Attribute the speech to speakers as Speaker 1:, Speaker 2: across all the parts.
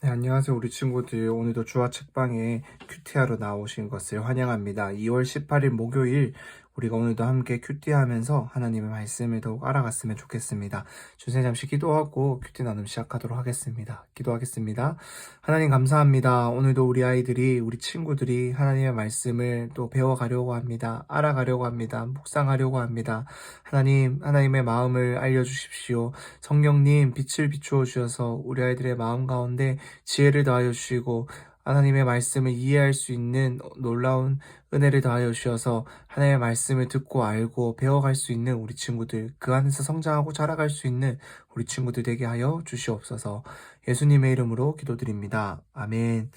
Speaker 1: 네, 안녕하세요. 우리 친구들. 오늘도 주와 책방에 큐티하러 나오신 것을 환영합니다. 2월 18일 목요일 우리가 오늘도 함께 큐티하면서 하나님의 말씀을 더욱 알아갔으면 좋겠습니다. 주세 잠시 기도하고 큐티 나눔 시작하도록 하겠습니다. 기도하겠습니다. 하나님 감사합니다. 오늘도 우리 아이들이, 우리 친구들이 하나님의 말씀을 또 배워가려고 합니다. 알아가려고 합니다. 묵상하려고 합니다. 하나님의 마음을 알려주십시오. 성령님, 빛을 비추어 주셔서 우리 아이들의 마음 가운데 지혜를 더하여 주시고 하나님의 말씀을 이해할 수 있는 놀라운 은혜를 더하여 주셔서 하나님의 말씀을 듣고 알고 배워갈 수 있는 우리 친구들, 그 안에서 성장하고 자라갈 수 있는 우리 친구들 되게 하여 주시옵소서. 예수님의 이름으로 기도드립니다. 아멘.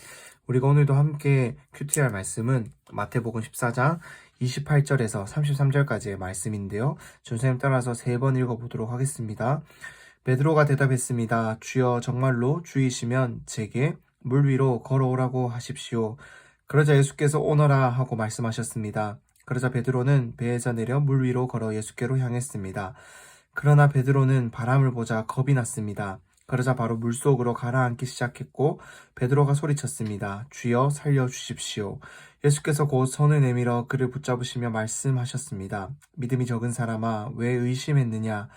Speaker 1: 우리가 오늘도 함께 큐티할 말씀은 마태복음 14장 28절에서 33절까지의 말씀인데요. 준선생님 따라서 3번 읽어보도록 하겠습니다. 베드로가 대답했습니다. 주여, 정말로 주이시면 제게 물 위로 걸어오라고 하십시오. 그러자 예수께서 오너라 하고 말씀하셨습니다. 그러자 베드로는 배에서 내려 물 위로 걸어 예수께로 향했습니다. 그러나 베드로는 바람을 보자 겁이 났습니다. 그러자 바로 물속으로 가라앉기 시작했고 베드로가 소리쳤습니다. 주여, 살려주십시오. 예수께서 곧 손을 내밀어 그를 붙잡으시며 말씀하셨습니다. 믿음이 적은 사람아, 왜 의심했느냐?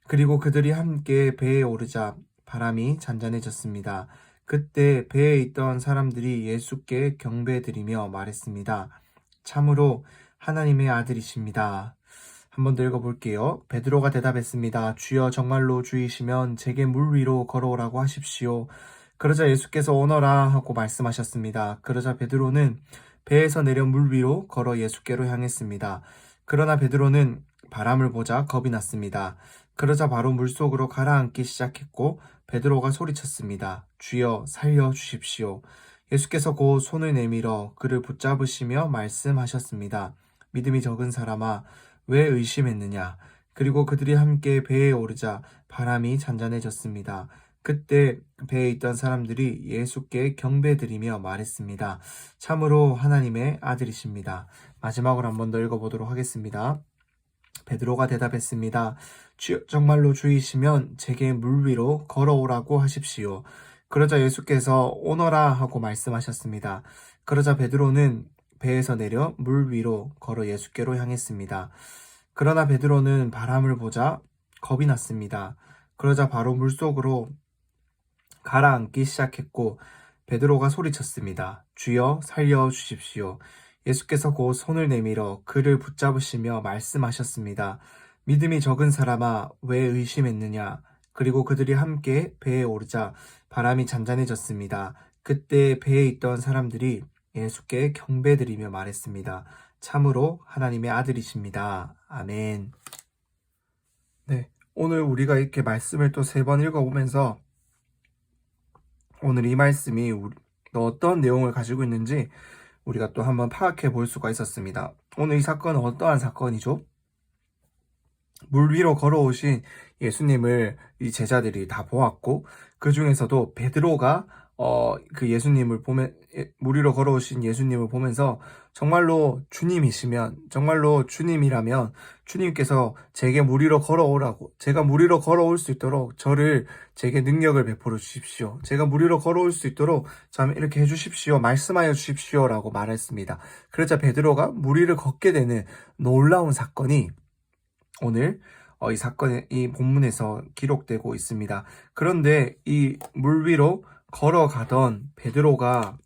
Speaker 1: 그리고 그들이 함께 배에 오르자 바람이 잔잔해졌습니다. 그때 배에 있던 사람들이 예수께 경배드리며 말했습니다. 참으로 하나님의 아들이십니다. 한번 더 읽어볼게요. 베드로가 대답했습니다. 주여, 정말로 주이시면 제게 물 위로 걸어오라고 하십시오. 그러자 예수께서 오너라 하고 말씀하셨습니다. 그러자 베드로는 배에서 내려 물 위로 걸어 예수께로 향했습니다. 그러나 베드로는 바람을 보자 겁이 났습니다. 그러자 바로 물속으로 가라앉기 시작했고 베드로가 소리쳤습니다. 주여, 살려주십시오. 예수께서 곧 손을 내밀어 그를 붙잡으시며 말씀하셨습니다. 믿음이 적은 사람아, 왜 의심했느냐? 그리고 그들이 함께 배에 오르자 바람이 잔잔해졌습니다. 그때 배에 있던 사람들이 예수께 경배드리며 말했습니다. 참으로 하나님의 아들이십니다. 마지막으로 한 번 더 읽어보도록 하겠습니다. 베드로가 대답했습니다. 정말로 주이시면 제게 물 위로 걸어오라고 하십시오. 그러자 예수께서 오너라 하고 말씀하셨습니다. 그러자 베드로는 배에서 내려 물 위로 걸어 예수께로 향했습니다. 그러나 베드로는 바람을 보자 겁이 났습니다. 그러자 바로 물속으로 가라앉기 시작했고 베드로가 소리쳤습니다. 주여, 살려주십시오. 예수께서 곧 손을 내밀어 그를 붙잡으시며 말씀하셨습니다. 믿음이 적은 사람아, 왜 의심했느냐? 그리고 그들이 함께 배에 오르자 바람이 잔잔해졌습니다. 그때 배에 있던 사람들이 예수께 경배드리며 말했습니다. 참으로 하나님의 아들이십니다. 아멘. 네, 오늘 우리가 이렇게 말씀을 또 3번 읽어보면서 오늘 이 말씀이 어떤 내용을 가지고 있는지 우리가 또 한번 파악해 볼 수가 있었습니다. 오늘 이 사건은 어떠한 사건이죠? 물 위로 걸어오신 예수님을 이 제자들이 다 보았고 그 중에서도 베드로가 그 예수님을 보면 물 위로 걸어오신 예수님을 보면서 정말로 주님이시면, 정말로 주님이라면 주님께서 제게 물 위로 걸어오라고, 제가 물 위로 걸어올 수 있도록 제게 능력을 베풀어 주십시오. 제가 물 위로 걸어올 수 있도록 참 이렇게 해주십시오. 말씀하여 주십시오라고 말했습니다. 그러자 베드로가 물 위를 걷게 되는 놀라운 사건이 오늘 이 사건의 이 본문에서 기록되고 있습니다. 그런데 이 물 위로 걸어가던 베드로가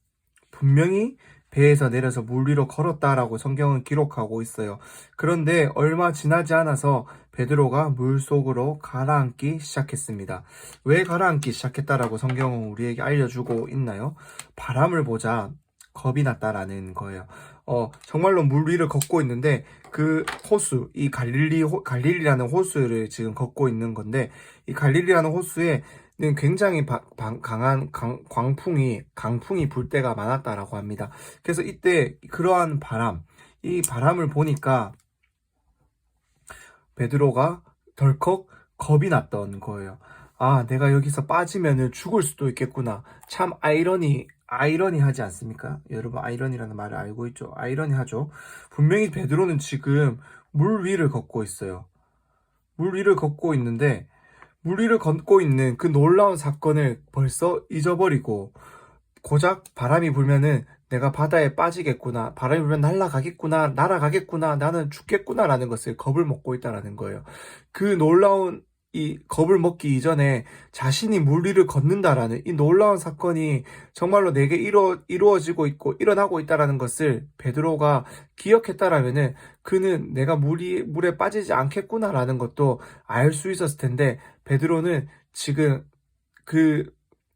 Speaker 1: 분명히 배에서 내려서 물 위로 걸었다라고 성경은 기록하고 있어요. 그런데 얼마 지나지 않아서 베드로가 물 속으로 가라앉기 시작했습니다. 왜 가라앉기 시작했다라고 성경은 우리에게 알려주고 있나요? 바람을 보자 겁이 났다라는 거예요. 정말로 물 위를 걷고 있는데 그 호수, 이 갈릴리라는 호수를 지금 걷고 있는 건데 이 갈릴리라는 호수에 굉장히 강한 강풍이 불 때가 많았다라고 합니다. 그래서 이때 그러한 이 바람을 보니까 베드로가 덜컥 겁이 났던 거예요. 아, 내가 여기서 빠지면은 죽을 수도 있겠구나. 참 아이러니하지 않습니까? 여러분, 아이러니라는 말을 알고 있죠? 아이러니하죠? 분명히 베드로는 지금 물 위를 걷고 있어요. 물 위를 걷고 있는데 물 위를 걷고 있는 그 놀라운 사건을 벌써 잊어버리고 고작 바람이 불면은 내가 바다에 빠지겠구나, 바람이 불면 날아가겠구나, 나는 죽겠구나라는 것을 겁을 먹고 있다라는 거예요. 그 놀라운 이 겁을 먹기 이전에 자신이 물 위를 걷는다라는 이 놀라운 사건이 정말로 내게 이루어지고 있고 일어나고 있다라는 것을 베드로가 기억했다라면은 그는 내가 물에 빠지지 않겠구나라는 것도 알 수 있었을 텐데, 베드로는 지금 그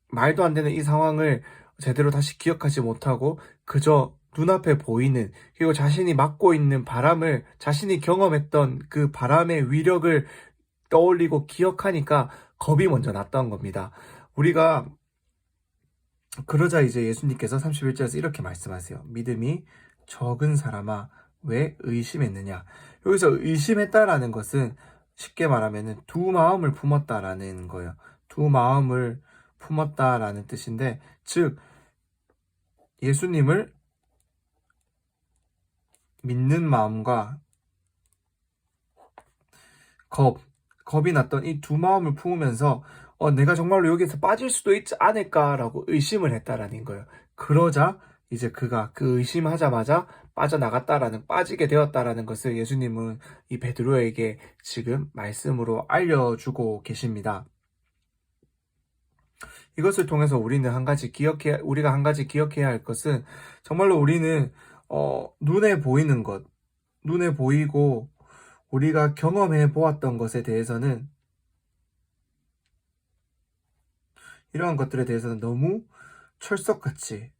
Speaker 1: 말도 안 되는 이 상황을 제대로 다시 기억하지 못하고 그저 눈앞에 보이는, 그리고 자신이 맡고 있는 바람을, 자신이 경험했던 그 바람의 위력을 떠올리고 기억하니까 겁이 먼저 났던 겁니다. 우리가 그러자 이제 예수님께서 31절에서 이렇게 말씀하세요. 믿음이 적은 사람아 왜 의심했느냐. 여기서 의심했다라는 것은 쉽게 말하면 두 마음을 품었다라는 거예요. 두 마음을 품었다라는 뜻인데, 즉 예수님을 믿는 마음과 겁이 났던 이 두 마음을 품으면서 내가 정말로 여기서 빠질 수도 있지 않을까라고 의심을 했다라는 거예요. 그러자 이제 그가 그 의심하자마자 빠지게 되었다라는 것을 예수님은 이 베드로에게 지금 말씀으로 알려주고 계십니다. 이것을 통해서 우리가 한 가지 기억해야 할 것은, 정말로 우리는 눈에 보이는 것, 눈에 보이고 우리가 경험해 보았던 것에 대해서는, 이러한 것들에 대해서는 너무 철석같이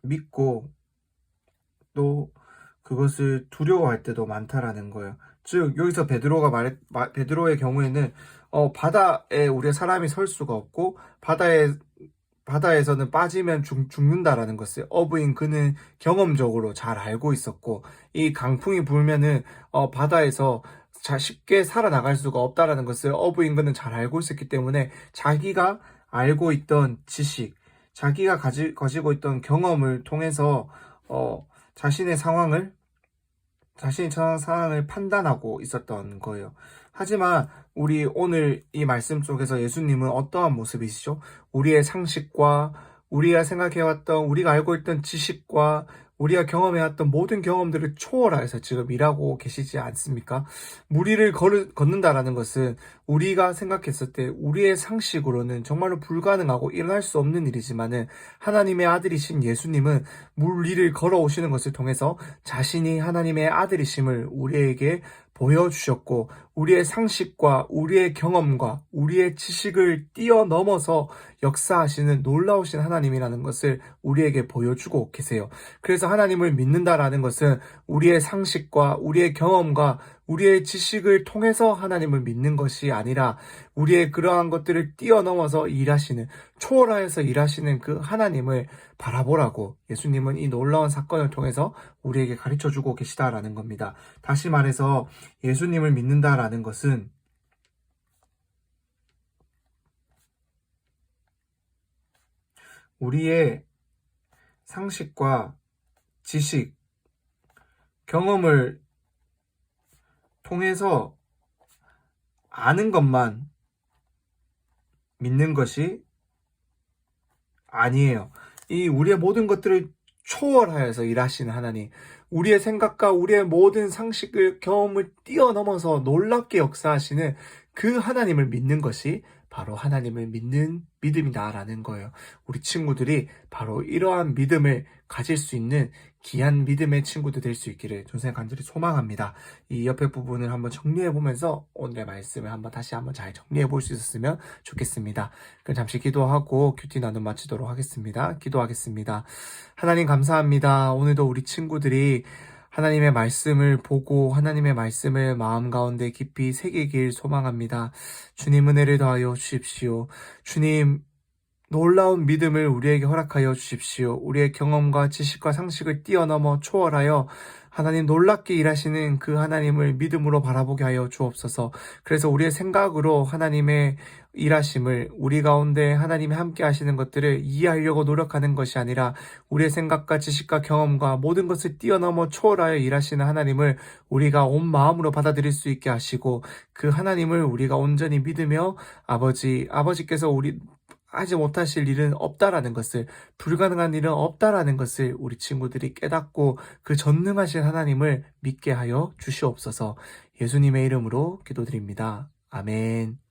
Speaker 1: 믿고 또 그것을 두려워할 때도 많다라는 거예요. 즉 여기서 베드로의 경우에는 바다에 우리가 사람이 설 수가 없고 바다에서는 빠지면 죽는다라는 것을 어부인 그는 경험적으로 잘 알고 있었고, 이 강풍이 불면은 바다에서 쉽게 살아나갈 수가 없다라는 것을 어부인 그는 잘 알고 있었기 때문에 자기가 알고 있던 지식, 자기가 가지고 있던 경험을 통해서 자신의 상황을 판단하고 있었던 거예요. 하지만 우리 오늘 이 말씀 속에서 예수님은 어떠한 모습이시죠? 우리의 상식과 우리가 생각해왔던, 우리가 알고 있던 지식과 우리가 경험해왔던 모든 경험들을 초월해서 지금 일하고 계시지 않습니까? 무리를 걷는다라는 것은 우리가 생각했을 때 우리의 상식으로는 정말로 불가능하고 일어날 수 없는 일이지만은, 하나님의 아들이신 예수님은 물 위를 걸어오시는 것을 통해서 자신이 하나님의 아들이심을 우리에게 보여주셨고, 우리의 상식과 우리의 경험과 우리의 지식을 뛰어넘어서 역사하시는 놀라우신 하나님이라는 것을 우리에게 보여주고 계세요. 그래서 하나님을 믿는다라는 것은 우리의 상식과 우리의 경험과 우리의 지식을 통해서 하나님을 믿는 것이 아니라 우리의 그러한 것들을 뛰어넘어서 초월하여서 일하시는 그 하나님을 바라보라고 예수님은 이 놀라운 사건을 통해서 우리에게 가르쳐주고 계시다라는 겁니다. 다시 말해서 예수님을 믿는다라는 것은 우리의 상식과 지식, 경험을 통해서 아는 것만 믿는 것이 아니에요. 이 우리의 모든 것들을 초월하여서 일하시는 하나님, 우리의 생각과 우리의 모든 상식을, 경험을 뛰어넘어서 놀랍게 역사하시는 그 하나님을 믿는 것이 바로 하나님을 믿는 믿음이다라는 거예요. 우리 친구들이 바로 이러한 믿음을 가질 수 있는 귀한 믿음의 친구들 될 수 있기를 전생 간절히 소망합니다. 이 옆에 부분을 한번 정리해보면서 오늘의 말씀을 다시 한번 잘 정리해볼 수 있었으면 좋겠습니다. 그럼 잠시 기도하고 큐티 나눔 마치도록 하겠습니다. 기도하겠습니다. 하나님 감사합니다. 오늘도 우리 친구들이 하나님의 말씀을 보고 하나님의 말씀을 마음 가운데 깊이 새기길 소망합니다. 주님 은혜를 더하여 주십시오. 주님 놀라운 믿음을 우리에게 허락하여 주십시오. 우리의 경험과 지식과 상식을 뛰어넘어 초월하여 하나님 놀랍게 일하시는 그 하나님을 믿음으로 바라보게 하여 주옵소서. 그래서 우리의 생각으로 하나님의 일하심을, 우리 가운데 하나님이 함께 하시는 것들을 이해하려고 노력하는 것이 아니라 우리의 생각과 지식과 경험과 모든 것을 뛰어넘어 초월하여 일하시는 하나님을 우리가 온 마음으로 받아들일 수 있게 하시고, 그 하나님을 우리가 온전히 믿으며 아버지께서 우리 하지 못하실 일은 없다라는 것을, 불가능한 일은 없다라는 것을 우리 친구들이 깨닫고 그 전능하신 하나님을 믿게 하여 주시옵소서. 예수님의 이름으로 기도드립니다. 아멘.